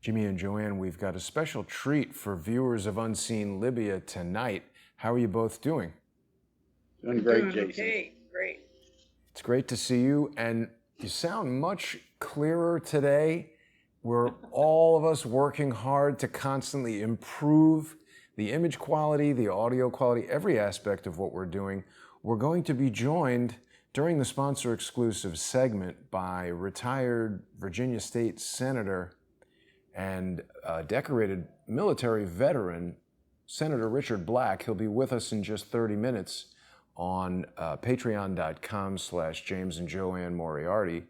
Jimmy and JoAnne, we've got a special treat for viewers of Unseen Libya tonight. How are you both doing? Doing great, Jason. Okay, great. It's great to see you, and you sound much clearer today. We're all of us working hard to constantly improve the image quality, the audio quality, every aspect of what we're doing. We're going to be joined during the sponsor exclusive segment by retired Virginia State Senator and decorated military veteran, Senator Richard Black. He'll be with us in just 30 minutes on patreon.com/James and JoAnne Moriarty,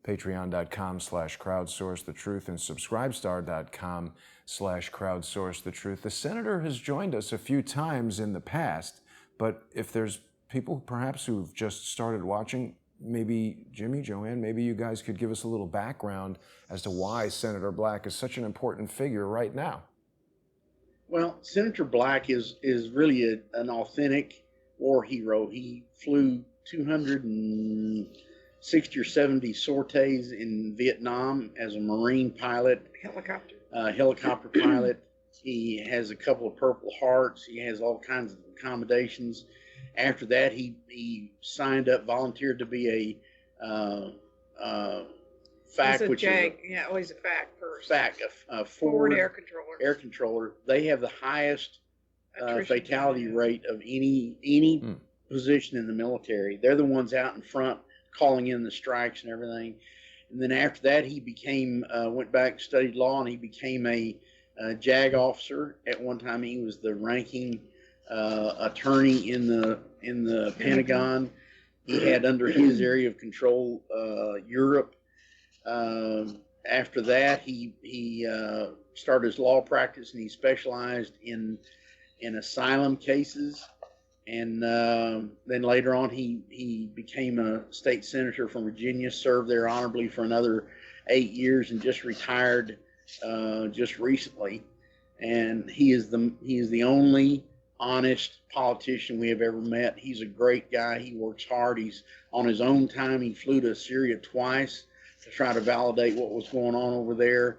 patreon.com/crowdsourcethetruth, and subscribestar.com/crowdsourcethetruth. The senator has joined us a few times in the past, but if there's people perhaps who've just started watching, maybe Jimmy, JoAnne, maybe you guys could give us a little background as to why Senator Black is such an important figure right now. Well, Senator Black is really an authentic war hero. He flew 260 or 70 sorties in Vietnam as a Marine pilot. Helicopter pilot. He has a couple of Purple Hearts. He has all kinds of accommodations. After that, he signed up, volunteered to be a FAC, he's a FAC person. FAC, a forward air controller. They have the highest fatality rate of any position in the military. They're the ones out in front calling in the strikes and everything. And then after that, he became went back, studied law, and he became a JAG officer. At one time, he was the ranking attorney in the Pentagon. He had under his area of control Europe. After that, he started his law practice, and he specialized in asylum cases. And then later on, he became a state senator from Virginia, served there honorably for another 8 years, and just retired just recently. And he is the only honest politician we have ever met. He's a great guy. He works hard. He's on his own time. He flew to Syria twice to try to validate what was going on over there.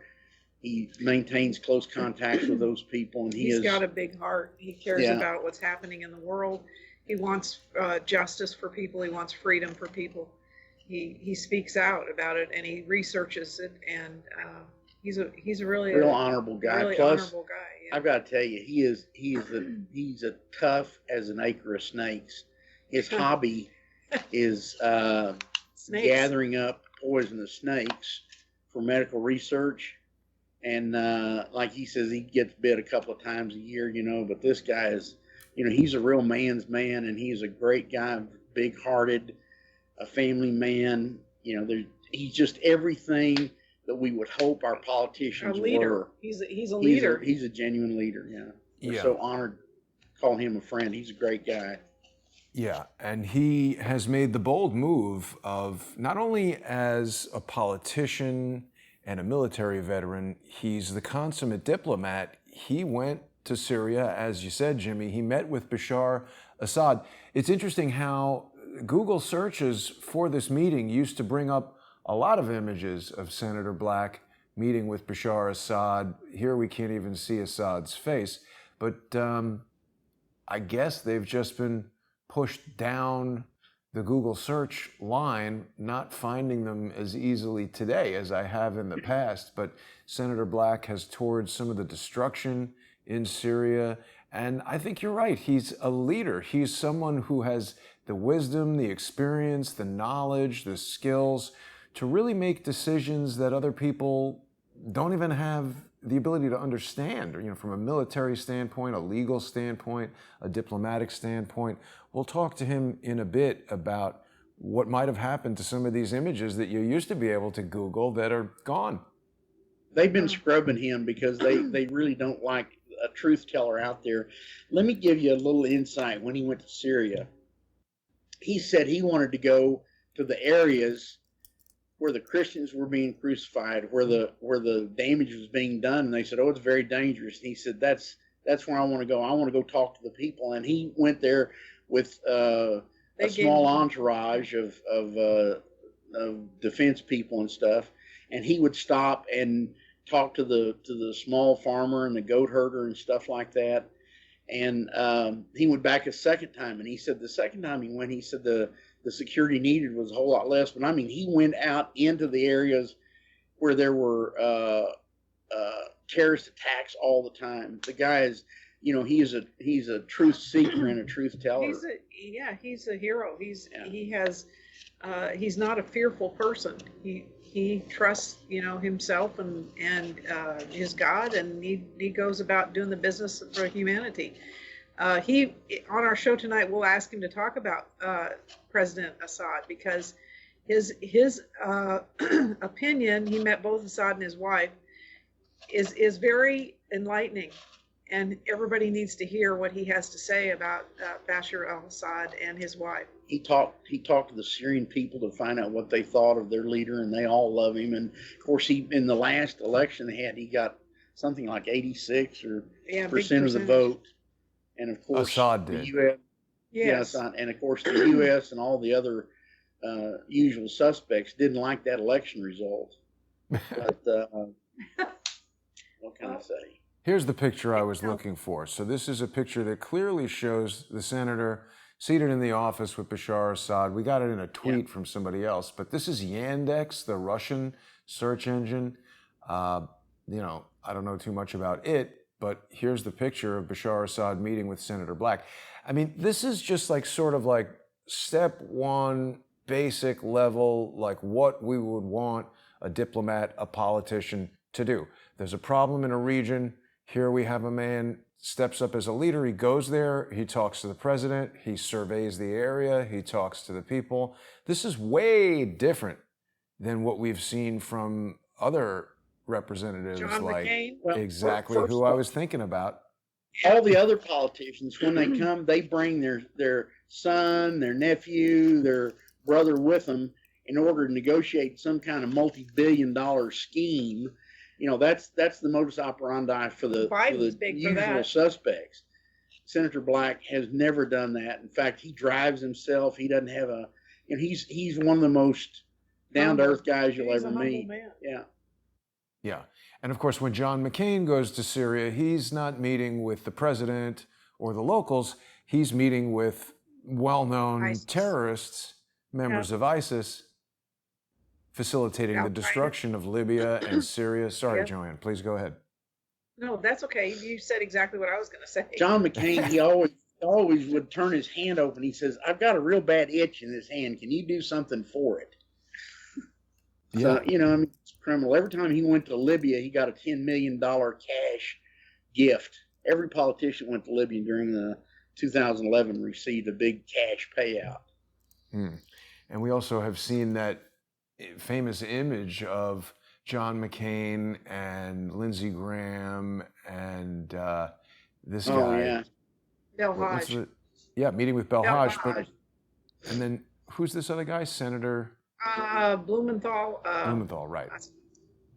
He maintains close contacts with those people, and he's got a big heart. He cares about what's happening in the world. He wants justice for people. He wants freedom for people. He speaks out about it, and he researches it, and he's a real honorable guy. Really Plus, honorable guy. Yeah. I've got to tell you, he's a tough as an acre of snakes. His hobby is gathering up poisonous snakes for medical research. And like he says, he gets bit a couple of times a year, but this guy is, he's a real man's man, and he's a great guy, big-hearted, a family man. He's just everything that we would hope our politicians were. He's a leader. He's a genuine leader, We're so honored to call him a friend. He's a great guy. Yeah, and he has made the bold move of not only as a politician and a military veteran, he's the consummate diplomat. He went to Syria, as you said, Jimmy. He met with Bashar Assad. It's interesting how Google searches for this meeting used to bring up a lot of images of Senator Black meeting with Bashar Assad. Here we can't even see Assad's face, but I guess they've just been pushed down the Google search line, not finding them as easily today as I have in the past. But Senator Black has toured some of the destruction in Syria, and I think you're right. He's a leader. He's someone who has the wisdom, the experience, the knowledge, the skills to really make decisions that other people don't even have the ability to understand, from a military standpoint, a legal standpoint, a diplomatic standpoint. We'll talk to him in a bit about what might have happened to some of these images that you used to be able to Google that are gone. They've been scrubbing him because they really don't like a truth teller out there. Let me give you a little insight. When he went to Syria, he said he wanted to go to the areas where the Christians were being crucified, where the damage was being done, and they said, "Oh, it's very dangerous." And he said, "That's where I want to go. I want to go talk to the people." And he went there with a small entourage of defense people and stuff, and he would stop and talk to the small farmer and the goat herder and stuff like that. And he went back a second time, and he said the second time he went, he said the security needed was a whole lot less. But I mean, he went out into the areas where there were terrorist attacks all the time. The guy is, you know, he's a truth seeker and a truth teller. He's a hero. He's not a fearful person. He trusts, you know, himself and his God, and he goes about doing the business for humanity. On our show tonight, we'll ask him to talk about President Assad, because his opinion, he met both Assad and his wife, is very enlightening, and everybody needs to hear what he has to say about Bashar al-Assad and his wife. He talked to the Syrian people to find out what they thought of their leader, and they all love him. And of course, in the last election they had, he got something like 86% of the vote. And of course, Assad the did. U.S. Yes. And of course, the U.S. and all the other usual suspects didn't like that election result. But what can I say? Here's the picture I was looking for. So this is a picture that clearly shows the senator seated in the office with Bashar Assad. We got it in a tweet from somebody else, but this is Yandex, the Russian search engine. You know, I don't know too much about it, but here's the picture of Bashar Assad meeting with Senator Black. I mean, this is just like sort of like step one, basic level, like what we would want a diplomat, a politician to do. There's a problem in a region. Here we have a man steps up as a leader. He goes there. He talks to the president. He surveys the area. He talks to the people. This is way different than what we've seen from other representatives, John like McCain. Well, exactly first who of I all, was thinking about. all the other politicians, when they come, they bring their son, their nephew, their brother with them in order to negotiate some kind of multi-billion-dollar scheme. You know, that's the modus operandi for the usual suspects. Senator Black has never done that. In fact, he drives himself. He doesn't have he's one of the most down-to-earth guys you'll ever meet. Man. Yeah. Yeah. And of course, when John McCain goes to Syria, he's not meeting with the president or the locals. He's meeting with well-known terrorists, members of ISIS, facilitating the destruction of Libya and Syria. Sorry, JoAnne, please go ahead. No, that's okay. You said exactly what I was going to say. John McCain, he always would turn his hand open. He says, "I've got a real bad itch in this hand. Can you do something for it?" Yeah. So, you know, I mean, it's criminal. Every time he went to Libya, he got a $10 million cash gift. Every politician went to Libya during the 2011 received a big cash payout. And we also have seen that famous image of John McCain and Lindsey Graham and this guy. Yeah. Bill Hodge. Meeting with Bill Hodge. Hodge. And then who's this other guy? Senator Blumenthal. Blumenthal, right.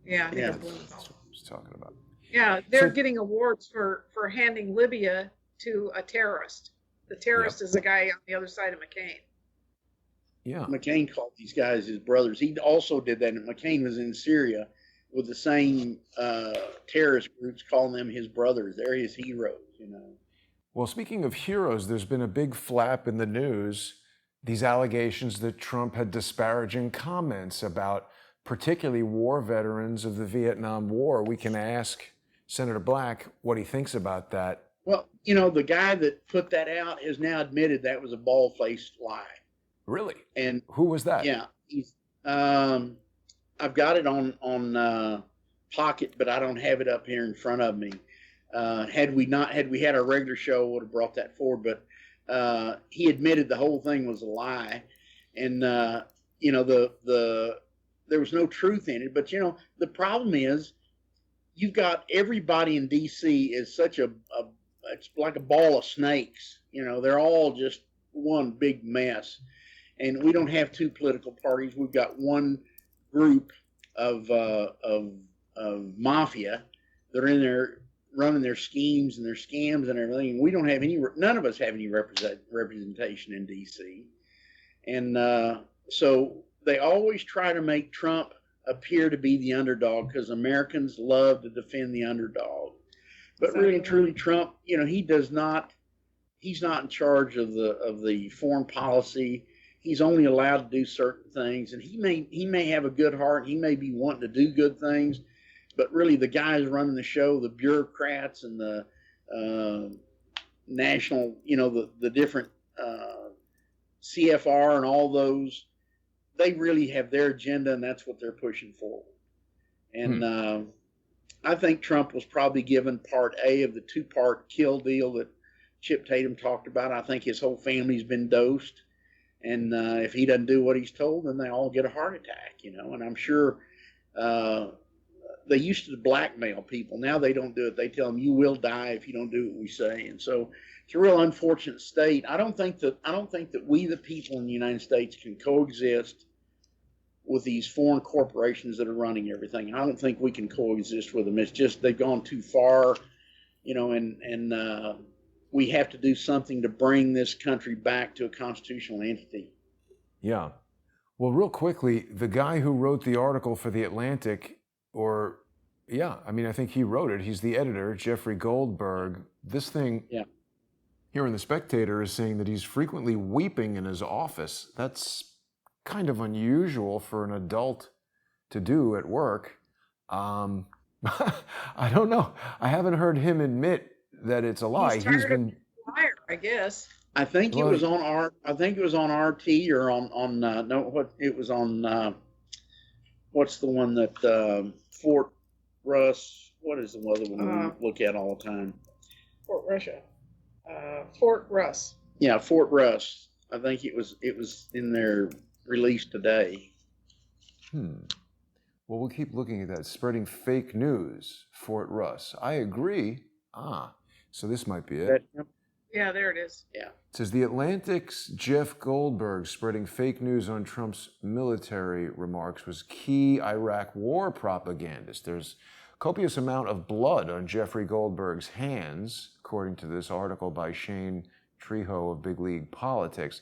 Yeah, I think it's Blumenthal. That's what I was talking about. Yeah, they're getting awards for handing Libya to a terrorist. The terrorist is the guy on the other side of McCain. Yeah. McCain called these guys his brothers. He also did that. And McCain was in Syria with the same terrorist groups, calling them his brothers. They're his heroes, you know. Well, speaking of heroes, there's been a big flap in the news, these allegations that Trump had disparaging comments about particularly war veterans of the Vietnam War. We can ask Senator Black what he thinks about that. Well, you know, the guy that put that out has now admitted that was a bald-faced lie. Really? And who was that? Yeah, I've got it on Pocket, but I don't have it up here in front of me. Had we had our regular show, I would have brought that forward. But he admitted the whole thing was a lie, and you know there was no truth in it. But you know the problem is you've got everybody in D.C. is such it's like a ball of snakes. You know, they're all just one big mess. And we don't have two political parties. We've got one group of mafia that are in there running their schemes and their scams and everything. We don't have none of us have any representation in D.C. And so they always try to make Trump appear to be the underdog, because Americans love to defend the underdog. But really and truly, Trump, he's not in charge of the foreign policy. He's only allowed to do certain things, and he may have a good heart. He may be wanting to do good things, but really the guys running the show, the bureaucrats and the national, the different CFR and all those, they really have their agenda, and that's what they're pushing forward. And I think Trump was probably given part A of the two-part kill deal that Chip Tatum talked about. I think his whole family's been dosed. And if he doesn't do what he's told, then they all get a heart attack, And I'm sure they used to blackmail people. Now they don't do it. They tell them, you will die if you don't do what we say. And so it's a real unfortunate state. I don't think that we, the people in the United States, can coexist with these foreign corporations that are running everything. I don't think we can coexist with them. It's just they've gone too far, and we have to do something to bring this country back to a constitutional entity. Yeah. Well, real quickly, the guy who wrote the article for The Atlantic, I think he wrote it. He's the editor, Jeffrey Goldberg. This thing here in The Spectator is saying that he's frequently weeping in his office. That's kind of unusual for an adult to do at work. I don't know. I haven't heard him admit that it's a lie. He's tired of a liar, I guess. I think it was on RT or it was on what's the one that Fort Russ, what is the other one we look at all the time? Fort Russ. Yeah, Fort Russ. I think it was in their release today. Well, we'll keep looking at that. Spreading fake news, Fort Russ. I agree. So this might be it. Yeah, there it is. Yeah. It says The Atlantic's Jeff Goldberg spreading fake news on Trump's military remarks was key Iraq war propagandist. There's a copious amount of blood on Jeffrey Goldberg's hands, according to this article by Shane Trejo of Big League Politics.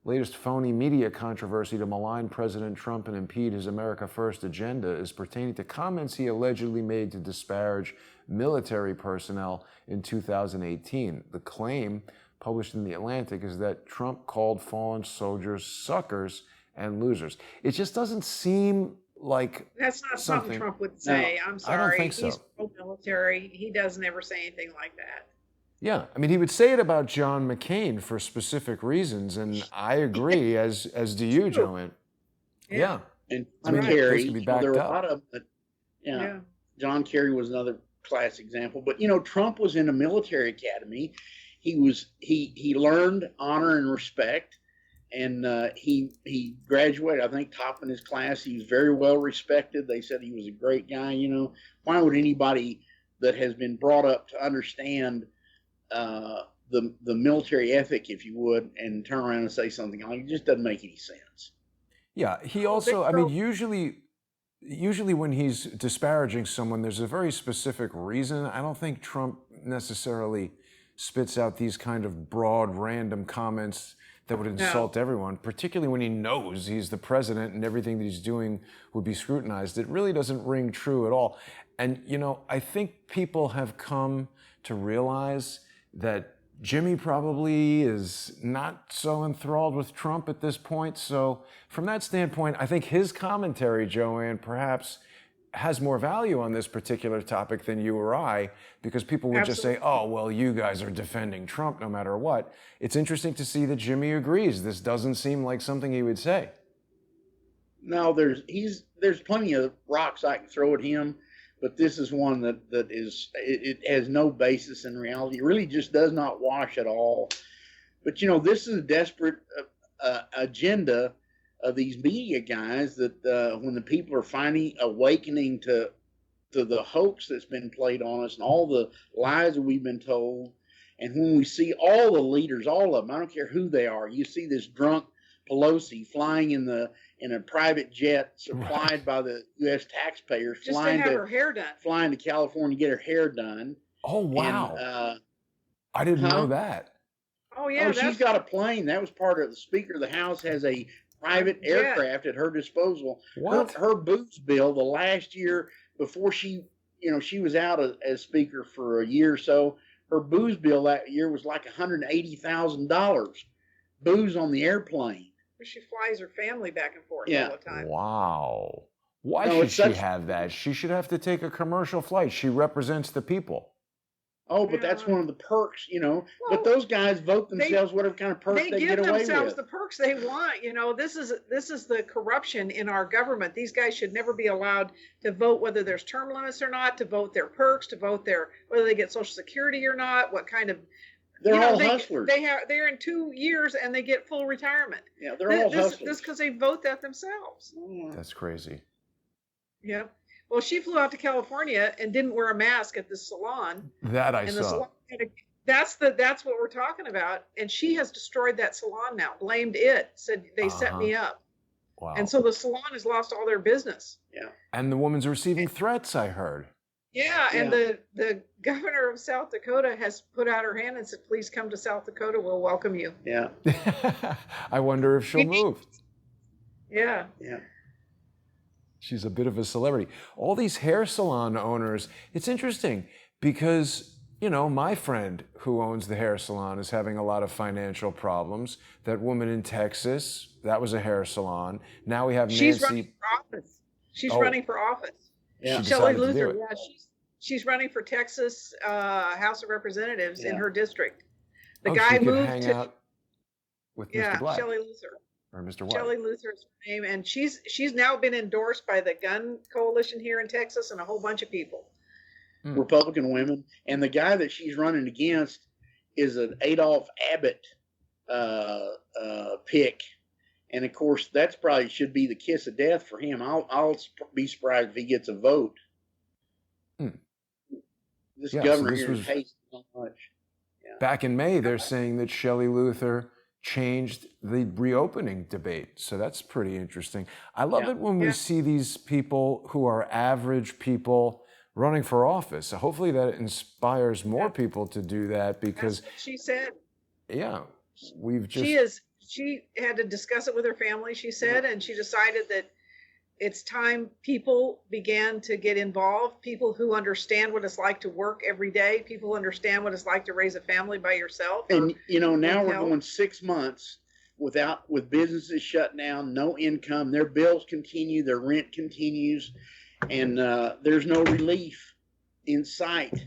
Latest phony media controversy to malign President Trump and impede his America First agenda is pertaining to comments he allegedly made to disparage military personnel in 2018. The claim, published in The Atlantic, is that Trump called fallen soldiers suckers and losers. It just doesn't seem like that's not something Trump would say. No, I'm sorry. I don't think so. He's pro-military. He doesn't ever say anything like that. Yeah, I mean, he would say it about John McCain for specific reasons, and I agree, as do you, JoAnne. Yeah. And John Kerry, there were a up. lot of them that, John Kerry was another class example. But, Trump was in a military academy. He learned honor and respect, and he graduated, I think, top in his class. He was very well respected. They said he was a great guy. Why would anybody that has been brought up to understand the military ethic, if you would, and turn around and say something like it just doesn't make any sense. Yeah, he also, I mean, usually when he's disparaging someone, there's a very specific reason. I don't think Trump necessarily spits out these kind of broad, random comments that would insult everyone, particularly when he knows he's the president and everything that he's doing would be scrutinized. It really doesn't ring true at all. And, I think people have come to realize that Jimmy probably is not so enthralled with Trump at this point. So from that standpoint, I think his commentary, JoAnne, perhaps has more value on this particular topic than you or I, because people would just say, oh, well, you guys are defending Trump no matter what. It's interesting to see that Jimmy agrees. This doesn't seem like something he would say. No, there's plenty of rocks I can throw at him. But this is one that it has no basis in reality. It really just does not wash at all. But, this is a desperate agenda of these media guys that when the people are finally awakening to the hoax that's been played on us and all the lies that we've been told, and when we see all the leaders, all of them, I don't care who they are, you see this drunk Pelosi flying in a private jet supplied by the U.S. taxpayers, just to have her hair done, flying to California to get her hair done. Oh wow! And, I didn't know that. Oh yeah, she's got a plane. That was part of the Speaker of the House has a private aircraft at her disposal. What? Her booze bill the last year before she was out as speaker for a year or so, her booze bill that year was like $180,000. Booze on the airplane. She flies her family back and forth Yeah. all the time. Wow. Why No, should it's she such- have that? She should have to take a commercial flight. She represents the people. Oh, but that's Yeah. one of the perks, Well, but those guys vote themselves whatever kind of perks they they give get away themselves with. the perks they want. This is the corruption in our government. These guys should never be allowed to vote whether there's term limits or not, to vote their perks, to vote whether they get Social Security or not, what kind of. They're all hustlers. They're in 2 years and they get full retirement. Yeah, they're all hustlers. This because they vote that themselves. That's crazy. Yeah. Well, she flew out to California and didn't wear a mask at the salon. That I And saw. that's what we're talking about. And she has destroyed that salon now. Blamed it. Said they set me up. Wow. And so the salon has lost all their business. Yeah. And the woman's receiving threats, I heard. Yeah, and the governor of South Dakota has put out her hand and said, "Please come to South Dakota. We'll welcome you." Yeah. I wonder if she'll move. Yeah. Yeah. She's a bit of a celebrity. All these hair salon owners, it's interesting because, my friend who owns the hair salon is having a lot of financial problems. That woman in Texas, that was a hair salon. Now we have She's Nancy. running for office. She's running for office. Yeah. She Shelley decided to do Luther, it. she's running for Texas House of Representatives in her district. The Oh, guy she could moved hang to out with Mr. Black Shelley Luther. or Mr. White. Shelley Luther's her name, and she's now been endorsed by the gun coalition here in Texas and a whole bunch of people. Republican women, and the guy that she's running against is an Adolph Abbott pick, and of course that's probably should be the kiss of death for him. I'll be surprised if he gets a vote. This governor here hates so much. Yeah. Back in May, they're saying that Shelley Luther changed the reopening debate. So that's pretty interesting. I love it when we see these people who are average people running for office. So hopefully that inspires more people to do that because that's what she said. Yeah, we've just. She had to discuss it with her family, she said, and she decided that it's time people began to get involved, people who understand what it's like to work every day, people who understand what it's like to raise a family by yourself. And now we're going 6 months with businesses shut down, no income, their bills continue, their rent continues, and there's no relief in sight.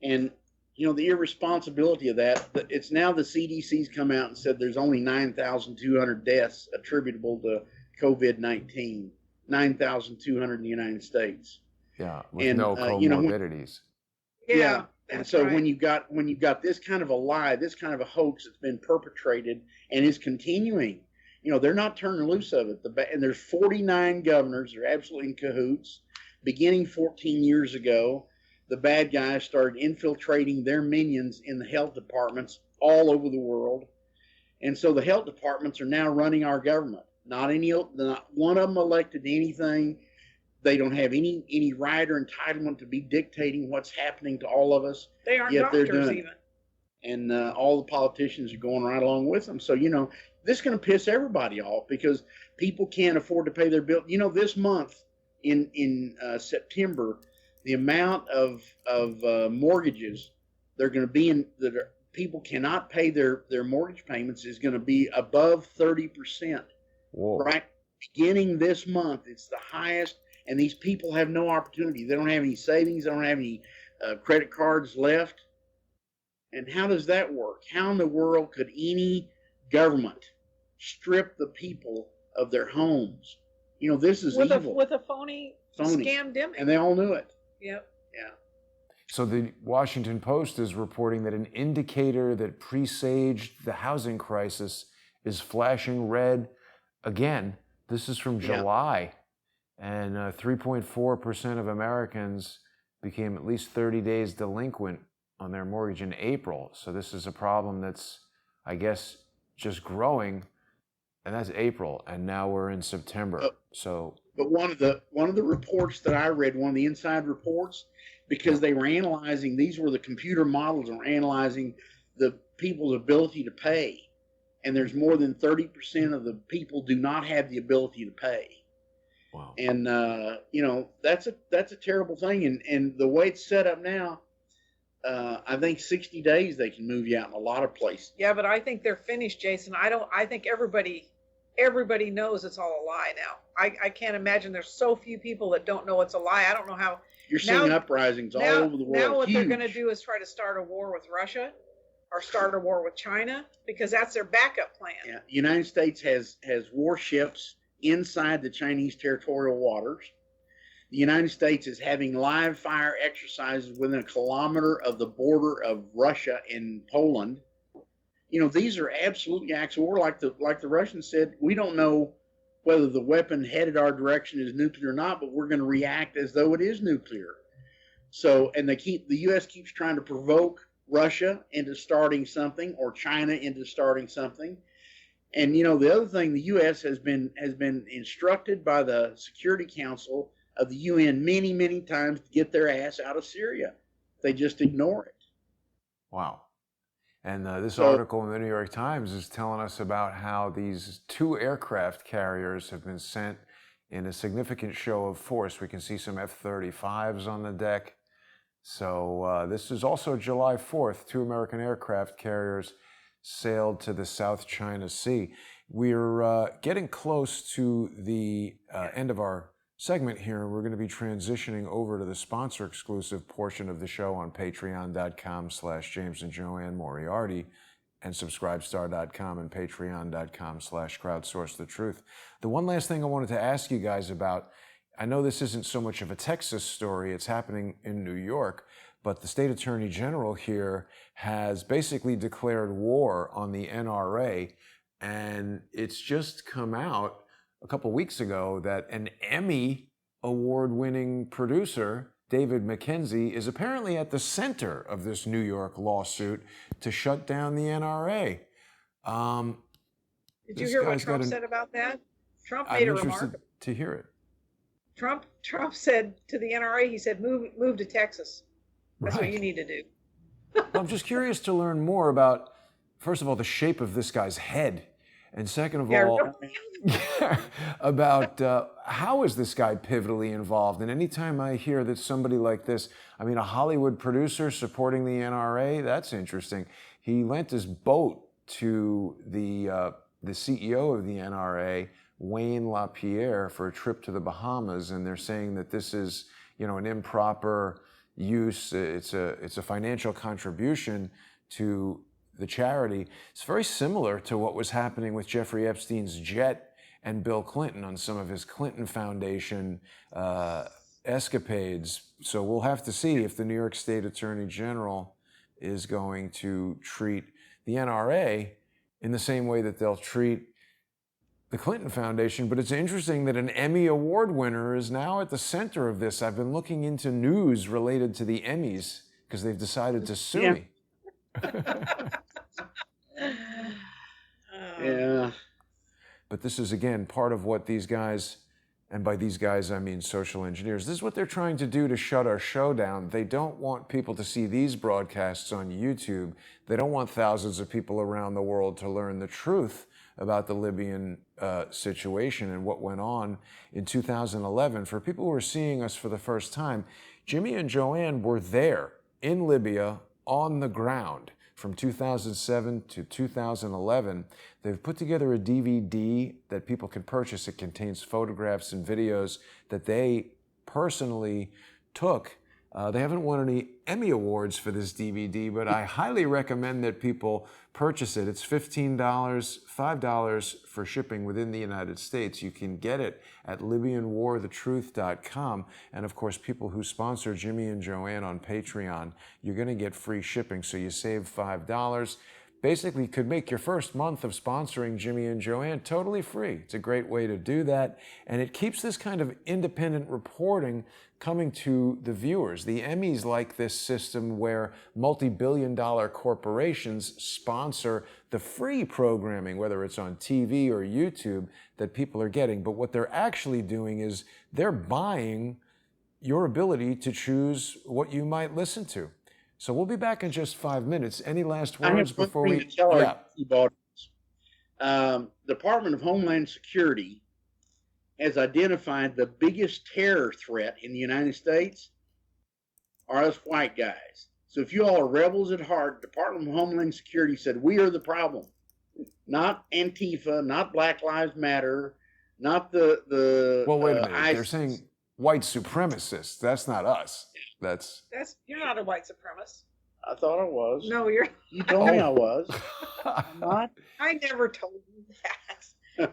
And the irresponsibility of that, it's now the CDC's come out and said there's only 9,200 deaths attributable to COVID-19. 9,200 in the United States. Yeah, with no comorbidities. Yeah. And so when you got this kind of a lie, this kind of a hoax that's been perpetrated and is continuing, they're not turning loose of it. And there's 49 governors that are absolutely in cahoots. Beginning 14 years ago, the bad guys started infiltrating their minions in the health departments all over the world. And so the health departments are now running our government. Not one of them elected to anything. They don't have any right or entitlement to be dictating what's happening to all of us. They aren't yet doctors they're doing even. And all the politicians are going right along with them. So, this is going to piss everybody off because people can't afford to pay their bill. This month in September, the amount of mortgages they're going to be in that people cannot pay their mortgage payments is going to be above 30%. Whoa. Right, beginning this month, it's the highest, and these people have no opportunity. They don't have any savings. They don't have any credit cards left. And how does that work? How in the world could any government strip the people of their homes? This is evil. With a phony scamdemic. And they all knew it. Yep. Yeah. So the Washington Post is reporting that an indicator that presaged the housing crisis is flashing red again. This is from July, and 3.4% of Americans became at least 30 days delinquent on their mortgage in April. So this is a problem that's, I guess, just growing, and that's April, and now we're in September. But one of the reports that I read, one of the inside reports, because they were analyzing, these were the computer models that were analyzing the people's ability to pay. and there's more than 30% of the people do not have the ability to pay. Wow. And that's a terrible thing. And the way it's set up now, I think 60 days they can move you out in a lot of places. Yeah, but I think they're finished, Jason. I think everybody knows it's all a lie now. I can't imagine there's so few people that don't know it's a lie. I don't know how. You're seeing uprisings all over the world. Now what huge. they're going to do is try to start a war with Russia or start a war with China, because that's their backup plan. Yeah. The United States has warships inside the Chinese territorial waters. The United States is having live fire exercises within a kilometer of the border of Russia and Poland. These are absolutely acts of war. Like the Russians said, we don't know whether the weapon headed our direction is nuclear or not, but we're going to react as though it is nuclear. So, and the U.S. keeps trying to provoke Russia into starting something, or China into starting something. And the other thing, the U.S. has been instructed by the Security Council of the UN many, many times to get their ass out of Syria. They just ignore it. Wow. And this article in the New York Times is telling us about how these 2 aircraft carriers have been sent in a significant show of force. We can see some F-35s on the deck. So this is also July 4th. 2 American aircraft carriers sailed to the South China Sea. We're getting close to the end of our segment here. We're going to be transitioning over to the sponsor exclusive portion of the show on patreon.com/James and JoAnne Moriarty and subscribestar.com and patreon.com/crowdsource the truth. The one last thing I wanted to ask you guys about, I know this isn't so much of a Texas story, it's happening in New York, but the state attorney general here has basically declared war on the NRA, and it's just come out a couple weeks ago that an Emmy award-winning producer, David Mackenzie, is apparently at the center of this New York lawsuit to shut down the NRA. Did you hear what Trump said about that? Trump made a remark. I'm interested to hear it. Trump said to the NRA, he said, move to Texas. That's what you need to do. Well, I'm just curious to learn more about, first of all, the shape of this guy's head. And second of all, about how is this guy pivotally involved? And anytime I hear that somebody like this, I mean, a Hollywood producer supporting the NRA, that's interesting. He lent his boat to the CEO of the NRA, Wayne LaPierre, for a trip to the Bahamas, and they're saying that this is, an improper use. It's a financial contribution to the charity. It's very similar to what was happening with Jeffrey Epstein's jet and Bill Clinton on some of his Clinton Foundation escapades. So we'll have to see if the New York State Attorney General is going to treat the NRA in the same way that they'll treat the Clinton Foundation. But it's interesting that an Emmy Award winner is now at the center of this. I've been looking into news related to the Emmys because they've decided to sue me. Yeah. But this is, again, part of what these guys, and by these guys I mean social engineers, this is what they're trying to do to shut our show down. They don't want people to see these broadcasts on YouTube. They don't want thousands of people around the world to learn the truth about the Libyan situation and what went on in 2011. For people who are seeing us for the first time, Jimmy and JoAnne were there in Libya on the ground from 2007 to 2011. They've put together a DVD that people can purchase. It contains photographs and videos that they personally took. They haven't won any Emmy Awards for this DVD, but I highly recommend that people purchase it. It's $15, $5 for shipping within the United States. You can get it at LibyanWarTheTruth.com. And of course, people who sponsor Jimmy and JoAnne on Patreon, you're going to get free shipping, so you save $5. Basically, could make your first month of sponsoring Jimmy and JoAnne totally free. It's a great way to do that, and it keeps this kind of independent reporting coming to the viewers. The Emmys like this system where multi-billion-dollar corporations sponsor the free programming, whether it's on TV or YouTube, that people are getting. But what they're actually doing is they're buying your ability to choose what you might listen to. So we'll be back in just 5 minutes. Any last words before we? Yeah. Department of Homeland Security has identified the biggest terror threat in the United States are us white guys. So if you all are rebels at heart, Department of Homeland Security said we are the problem, not Antifa, not Black Lives Matter, not the Well, wait a minute. ISIS. They're saying white supremacists. That's not us. That's you're not a white supremacist. I thought I was. No, you're. You told me I was. I'm not. I never told you that. No.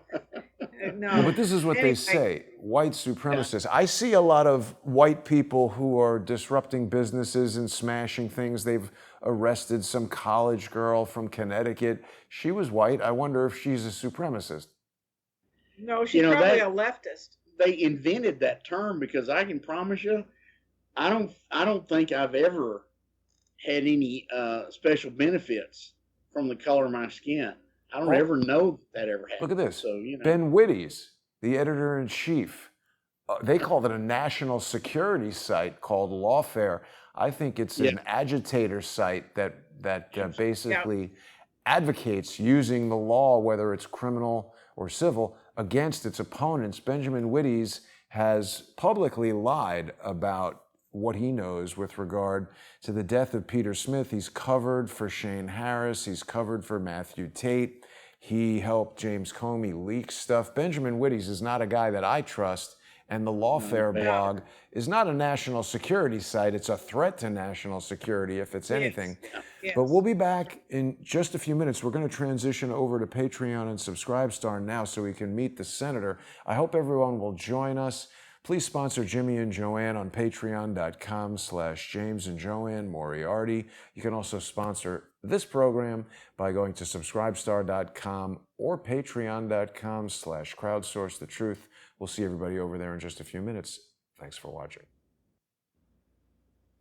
No, but this is what they say, white supremacists. I see a lot of white people who are disrupting businesses and smashing things. They've arrested some college girl from Connecticut. She was white. I wonder if she's a supremacist. No, she's probably a leftist. They invented that term because I can promise you, I don't think I've ever had any special benefits from the color of my skin. I don't ever know that ever happened. Look at this. So, you know. Ben Wittes, the editor-in-chief, they called it a national security site called Lawfare. I think it's an agitator site that basically advocates using the law, whether it's criminal or civil, against its opponents. Benjamin Wittes has publicly lied about what he knows with regard to the death of Peter Smith. He's covered for Shane Harris. He's covered for Matthew Tate. He helped James Comey leak stuff. Benjamin Wittes is not a guy that I trust. And the Lawfare blog is not a national security site. It's a threat to national security, if it's anything. Yes. But we'll be back in just a few minutes. We're going to transition over to Patreon and Subscribestar now so we can meet the senator. I hope everyone will join us. Please sponsor Jimmy and JoAnne on patreon.com/James and JoAnne Moriarty. You can also sponsor this program by going to subscribestar.com or patreon.com/crowdsourcethetruth. We'll see everybody over there in just a few minutes. Thanks for watching.